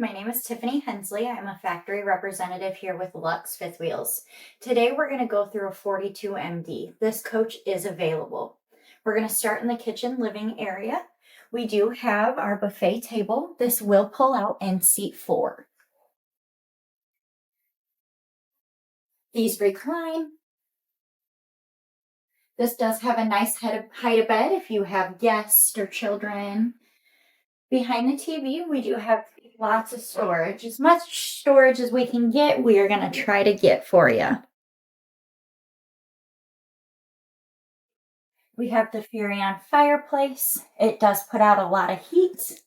My name is Tiffany Hensley. I'm a factory representative here with Luxe Fifth Wheels. Today we're going to go through a 42 MD. This coach is available. We're going to start in the kitchen living area. We do have our buffet table. This will pull out and seat 4. These recline. This does have a nice height of bed if you have guests or children. Behind the TV, we do have lots of storage. As much storage as we can get, we are going to try to get for you. We have the Furrion fireplace. It does put out a lot of heat.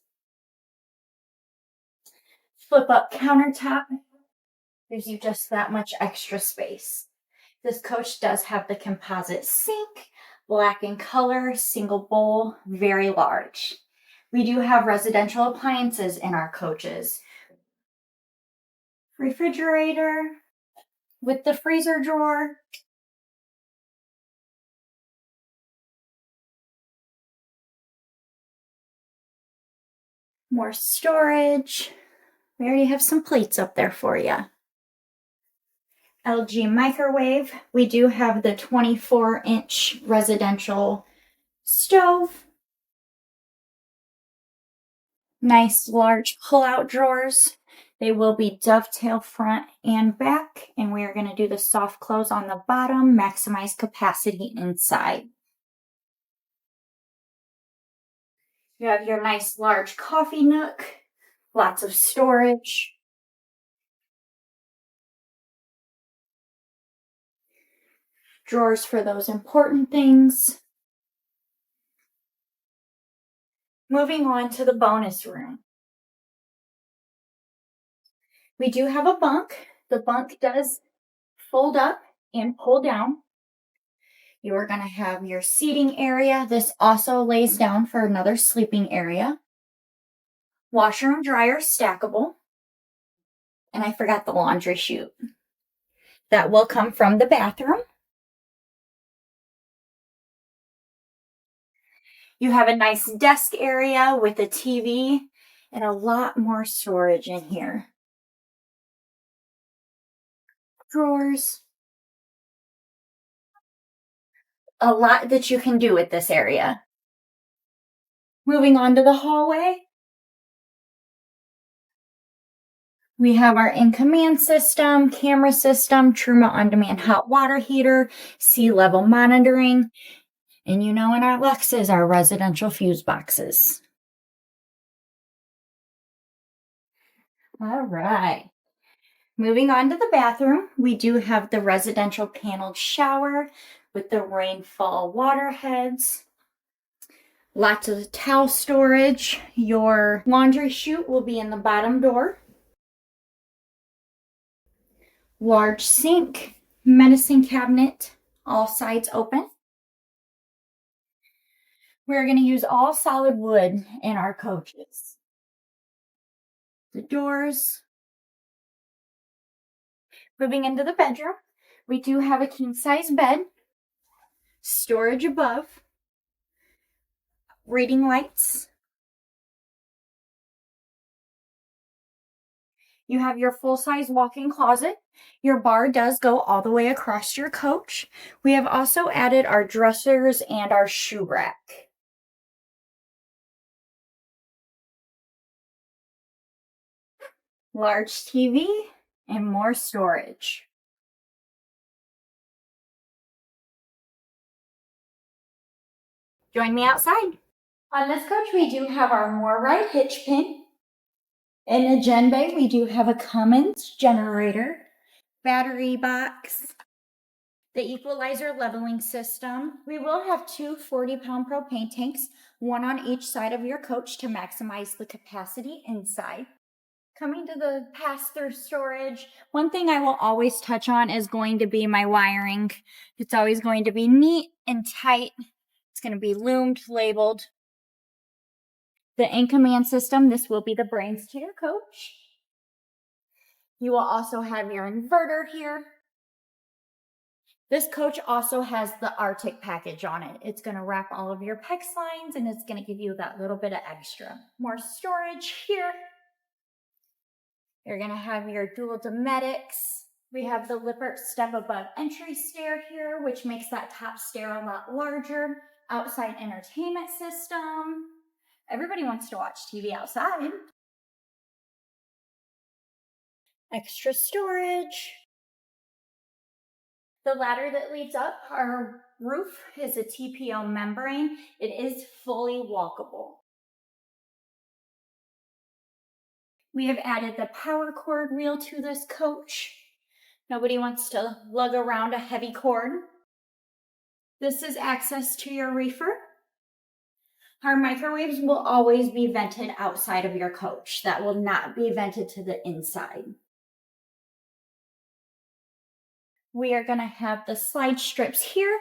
Flip up countertop gives you just that much extra space. This coach does have the composite sink, black in color, single bowl, very large. We do have residential appliances in our coaches. Refrigerator with the freezer drawer. More storage. We already have some plates up there for you. LG microwave. We do have the 24-inch residential stove. Nice large pull-out drawers. They will be dovetail front and back, and we are going to do the soft close on the bottom, maximize capacity inside. You have your nice large coffee nook, lots of storage. Drawers for those important things. Moving on to the bonus room. We do have a bunk. The bunk does fold up and pull down. You are going to have your seating area. This also lays down for another sleeping area. Washer and dryer stackable. And I forgot the laundry chute. That will come from the bathroom. You have a nice desk area with a TV and a lot more storage in here. Drawers. A lot that you can do with this area. Moving on to the hallway. We have our in-command system, camera system, Truma on-demand hot water heater, sea level monitoring, and in our Luxes, our residential fuse boxes. All right. Moving on to the bathroom, we do have the residential paneled shower with the rainfall water heads. Lots of towel storage. Your laundry chute will be in the bottom door. Large sink, medicine cabinet, all sides open. We're going to use all solid wood in our coaches. The doors. Moving into the bedroom, we do have a king-size bed, storage above, reading lights. You have your full-size walk-in closet. Your bar does go all the way across your coach. We have also added our dressers and our shoe rack. Large TV and more storage. Join me outside. On this coach, we do have our more right hitch pin. In the gen bay, we do have a Cummins generator, battery box, the equalizer leveling system. We will have 2 40-pound propane tanks, one on each side of your coach to maximize the capacity inside. Coming to the pass-through storage, one thing I will always touch on is going to be my wiring. It's always going to be neat and tight. It's going to be loomed, labeled. The in-command system, this will be the brains to your coach. You will also have your inverter here. This coach also has the Arctic package on it. It's going to wrap all of your PEX lines and it's going to give you that little bit of extra. More storage here. You're going to have your dual domestics. We have the Lippert step above entry stair here, which makes that top stair a lot larger. Outside entertainment system. Everybody wants to watch TV outside. Extra storage. The ladder that leads up our roof is a TPO membrane. It is fully walkable. We have added the power cord reel to this coach. Nobody wants to lug around a heavy cord. This is access to your reefer. Our microwaves will always be vented outside of your coach. That will not be vented to the inside. We are going to have the slide strips here.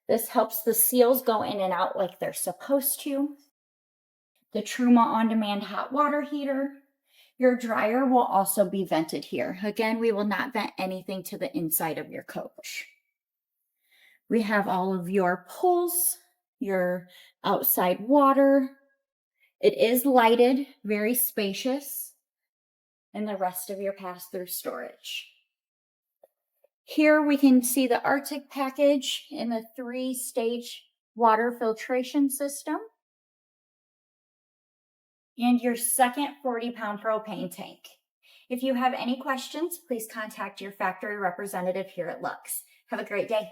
This helps the seals go in and out like they're supposed to. The Truma on-demand hot water heater. Your dryer will also be vented here. Again, we will not vent anything to the inside of your coach. We have all of your pulls, your outside water. It is lighted, very spacious, and the rest of your pass-through storage. Here we can see the Arctic package in the 3-stage water filtration system. And your second 40-pound propane tank. If you have any questions, please contact your factory representative here at Luxe. Have a great day.